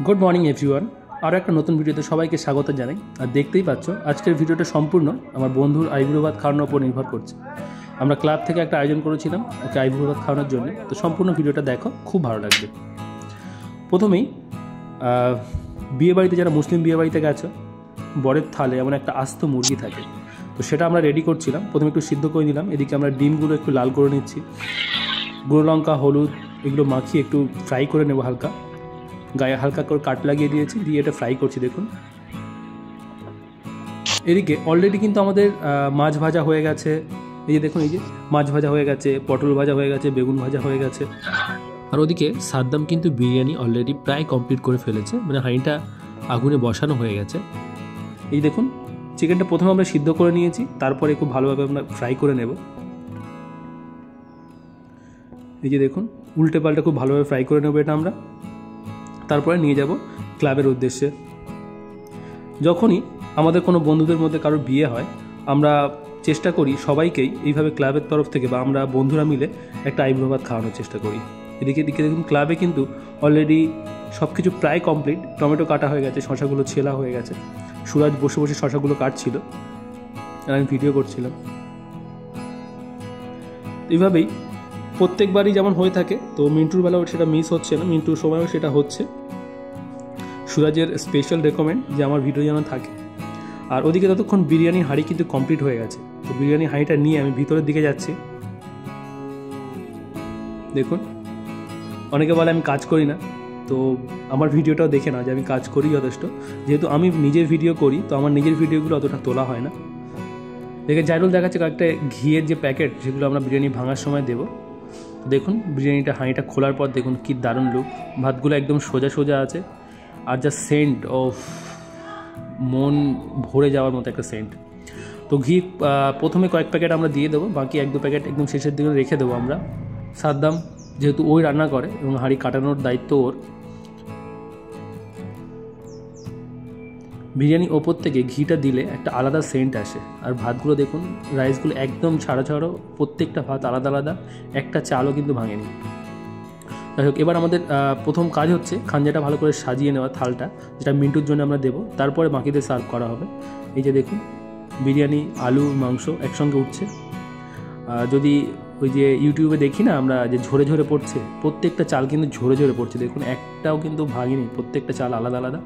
Good morning everyone. আরও একটা নতুন ভিডিওতে সবাইকে স্বাগত জানাই। আর দেখতেই পাচ্ছ আজকের ভিডিওটা সম্পূর্ণ আমার বন্ধুর আইবুড়ো ভাত খাওয়ানোর উপর নির্ভর করছে। আমরা ক্লাব থেকে একটা আয়োজন করেছিলাম ওকে আইবুড়ো ভাত খাওয়ানোর জন্য, তো সম্পূর্ণ ভিডিওটা দেখো, খুব ভালো লাগবে। প্রথমেই বিয়েবাড়িতে, যারা মুসলিম বিয়েবাড়িতে গেছো, বরের থালে এমন একটা আস্ত মুরগি থাকে, তো সেটা আমরা রেডি করছিলাম। প্রথমে একটু সিদ্ধ করে নিলাম, এদিকে আমরা ডিমগুলো একটু লাল করে নিচ্ছি, গুঁড়ো লঙ্কা, হলুদ এগুলো মাখিয়ে একটু ফ্রাই করে নেবো, হালকা গায়ে হালকা করে কাট লাগিয়ে দিয়েছি, দিয়ে এটা ফ্রাই করছি। দেখুন এদিকে অলরেডি কিন্তু আমাদের মাছ ভাজা হয়ে গেছে। এই যে দেখুন, এই যে মাছ ভাজা হয়ে গেছে, পটল ভাজা হয়ে গেছে, বেগুন ভাজা হয়ে গেছে। আর ওদিকে সাদ্দাম কিন্তু বিরিয়ানি অলরেডি প্রায় কমপ্লিট করে ফেলেছে, মানে হাঁড়িটা আগুনে বসানো হয়ে গেছে। এই দেখুন, চিকেনটা প্রথমে আমরা সিদ্ধ করে নিয়েছি, তারপরে খুব ভালোভাবে আমরা ফ্রাই করে নেব। এই যে দেখুন, উল্টে পাল্টে খুব ভালোভাবে ফ্রাই করে নেব এটা আমরা। তারপরে নিয়ে যাব ক্লাবের উদ্দেশ্যে। যখনই আমাদের কোনো বন্ধুদের মধ্যে কারোর বিয়ে হয়, আমরা চেষ্টা করি সবাইকেই এইভাবে ক্লাবের তরফ থেকে বা আমরা বন্ধুরা মিলে একটা আইবুড়ো ভাত খাওয়ানোর চেষ্টা করি। এদিকে দেখুন, ক্লাবে কিন্তু অলরেডি সব কিছু প্রায় কমপ্লিট। টমেটো কাটা হয়ে গেছে, শশাগুলো ছেলা হয়ে গেছে। সুরাজ বসে বসে শশাগুলো কাটছিল আর আমি ভিডিও করছিলাম। এইভাবেই প্রত্যেকবারই যেমন হয়ে থাকে, তো মিন্টুর বেলাও সেটা মিস হচ্ছে না, মিন্টুর সময়ও সেটা হচ্ছে। সুরাজের স্পেশাল রেকমেন্ড যে আমার ভিডিও যেন থাকে। আর ওদিকে ততক্ষণ বিরিয়ানির হাঁড়ি কিন্তু কমপ্লিট হয়ে গেছে, তো বিরিয়ানির হাঁড়িটা নিয়ে আমি ভিতরের দিকে যাচ্ছি। দেখুন, অনেকে বলে আমি কাজ করি না, তো আমার ভিডিওটাও দেখে না যে আমি কাজ করি যথেষ্ট। যেহেতু আমি নিজের ভিডিও করি, তো আমার নিজের ভিডিওগুলো অতটা তোলা হয় না। দেখে জাইরুল দেখাচ্ছে কয়েকটা ঘিয়ের যে প্যাকেট, যেগুলো আমরা বিরিয়ানি ভাঙার সময় দেবো। দেখুন বিরিয়ানিটা হাঁড়িটা খোলার পর দেখুন কি দারুণ লুক, ভাতগুলো একদম সোজা সোজা আছে। আর যা সেন্ট, অফ মন ভরে যাওয়ার মতো একটা সেন্ট। তো ঘি প্রথমে কয়েক প্যাকেট আমরা দিয়ে দেবো, বাকি 1-2 প্যাকেট একদম শেষের দিকে রেখে দেবো আমরা। সাদ্দাম যেহেতু ওই রান্না করে এবং হাঁড়ি কাটানোর দায়িত্ব ওর, বিরিয়ানি ওপর থেকে ঘিটা দিলে একটা আলাদা সেন্ট আসে। আর ভাতগুলো দেখুন, রাইসগুলো একদম ছাড়ো ছাড়ো, প্রত্যেকটা ভাত আলাদা আলাদা, একটা চালও কিন্তু ভাঙেনি। যাই হোক, এবার আমাদের প্রথম কাজ হচ্ছে খাঞ্জাটা ভালো করে সাজিয়ে নেওয়া, থালটা যেটা মিন্টুর জন্য আমরা দেবো, তারপরে বাকিদের সার্ভ করা হবে। এই যে দেখুন, বিরিয়ানি, আলু, মাংস একসঙ্গে উঠছে। যদি ওই যে ইউটিউবে দেখি না আমরা, যে ঝরে ঝরে পড়ছে, প্রত্যেকটা চাল কিন্তু ঝরে ঝরে পড়ছে। দেখুন একটাও কিন্তু ভাঙেনি, প্রত্যেকটা চাল আলাদা আলাদা।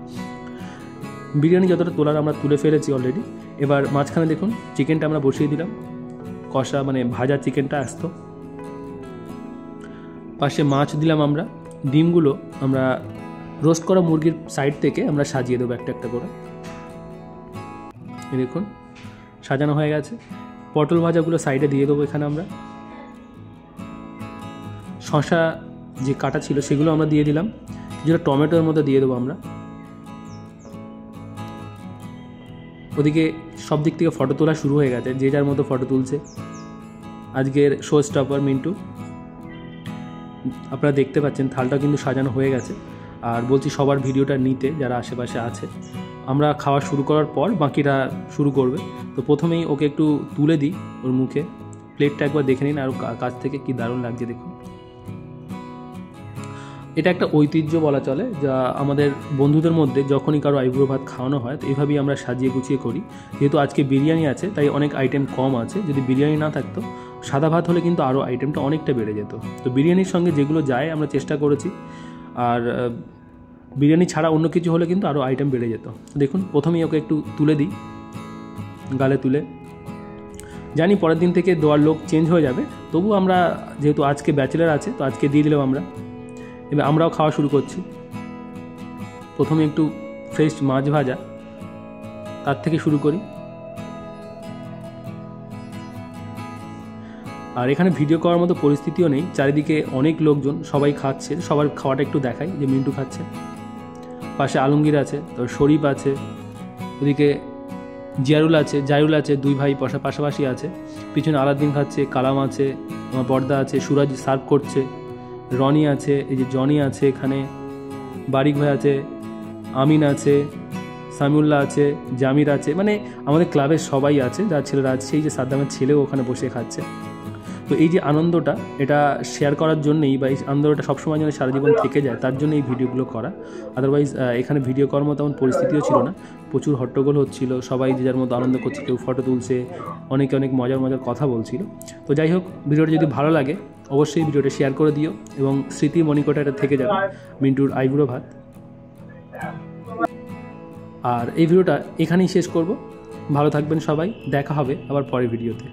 বিরিয়ানি যতটা তোলার আমরা তুলে ফেলেছি অলরেডি। এবার মাঝখানে দেখুন চিকেনটা আমরা বসিয়ে দিলাম, কষা মানে ভাজা চিকেনটা আসতো। পাশে মাছ দিলাম আমরা। ডিমগুলো আমরা রোস্ট করা মুরগির সাইড থেকে আমরা সাজিয়ে দেবো একটা একটা করে। দেখুন সাজানো হয়ে গেছে। পটল ভাজাগুলো সাইডে দিয়ে দেবো এখানে আমরা। শশা যে কাটা ছিল সেগুলো আমরা দিয়ে দিলাম, যেটা টমেটোর মধ্যে দিয়ে দেবো আমরা। ওদিকে সব দিক থেকে ফটো তোলা শুরু হয়ে গেছে, যে যার মতো ফটো তুলছে। আজকের শো স্টপার মিন্টু। আপনারা দেখতে পাচ্ছেন থালটা কিন্তু সাজানো হয়ে গেছে। আর বলছি সবার ভিডিওটা নিতে, যারা আশেপাশে আছে। আমরা খাওয়া শুরু করার পর বাকিরা শুরু করবে। তো প্রথমেই ওকে একটু তুলে দিই ওর মুখে, প্লেটটা একবার দেখে নিন আর কাছ থেকে কি দারুণ লাগছে দেখুন। এটা একটা ঐতিহ্য বলা চলে, যা আমাদের বন্ধুদের মধ্যে যখনই কারো আইবুড়ো ভাত খাওয়ানো হয়, তো এইভাবেই আমরা সাজিয়ে গুছিয়ে করি। যেহেতু আজকে বিরিয়ানি আছে, তাই অনেক আইটেম কম আছে। যদি বিরিয়ানি না থাকতো, সাদা ভাত হলে কিন্তু আরও আইটেমটা অনেকটা বেড়ে যেত। তো বিরিয়ানির সঙ্গে যেগুলো যায় আমরা চেষ্টা করেছি, আর বিরিয়ানি ছাড়া অন্য কিছু হলে কিন্তু আরও আইটেম বেড়ে যেত। দেখুন প্রথমেই ওকে একটু তুলে দিই, গালে তুলে। জানি পরের দিন থেকে দেওয়ার লোক চেঞ্জ হয়ে যাবে, তবু আমরা যেহেতু আজকে ব্যাচেলার আছে, তো আজকে দিয়ে দিলাম আমরা। এবার আমরাও খাওয়া শুরু করছি। প্রথমে একটু ফ্রেশ মাছ ভাজা, তার থেকে শুরু করি। আর এখানে ভিডিও করার মতো পরিস্থিতিও নেই, চারিদিকে অনেক লোকজন, সবাই খাচ্ছে। সবার খাওয়াটা একটু দেখাই, যে মিন্টু খাচ্ছে, পাশে আলমগীর আছে, তো শরীফ আছে, ওদিকে জাইরুল আছে, 2 ভাই পাশাপাশি আছে। পিছনে আলাদ্দিন খাচ্ছে, কালাম আছে, আমার বর্দা আছে, সুরাজ সার্ভ করছে, রনি আছে, এই যে জনি আছে, এখানে বারিক ভাই আছে, আমিন আছে, সামিউল্লাহ আছে, জামির আছে, মানে আমাদের ক্লাবের সবাই আছে, যার ছেলেরা আছে। সেই যে সাদ্দামের ছেলেও ওখানে বসে খাচ্ছে। তো তো এই যে আনন্দটা, এটা শেয়ার করার জন্যই, বা এই আনন্দটা সবসময় যেন সারা জীবন থেকে যায় তার জন্য এই ভিডিওগুলো করা। আদারওয়াইজ এখানে ভিডিও করার মতো তেমন পরিস্থিতিও ছিল না, প্রচুর হট্টগোল হচ্ছিল, সবাই যে যার মতো আনন্দ করছে, কেউ ফটো তুলছে, অনেকে অনেক মজার মজার কথা বলছিল। তো যাই হোক, ভিডিওটা যদি ভালো লাগে অবশ্যই ভিডিওটা শেয়ার করে দিও, এবং স্মৃতি মণিকোটা এটা থেকে যাবে মিন্টুর আইবুড়ো ভাত। আর এই ভিডিওটা এখানেই শেষ করব। ভালো থাকবেন সবাই, দেখা হবে আবার পরের ভিডিওতে।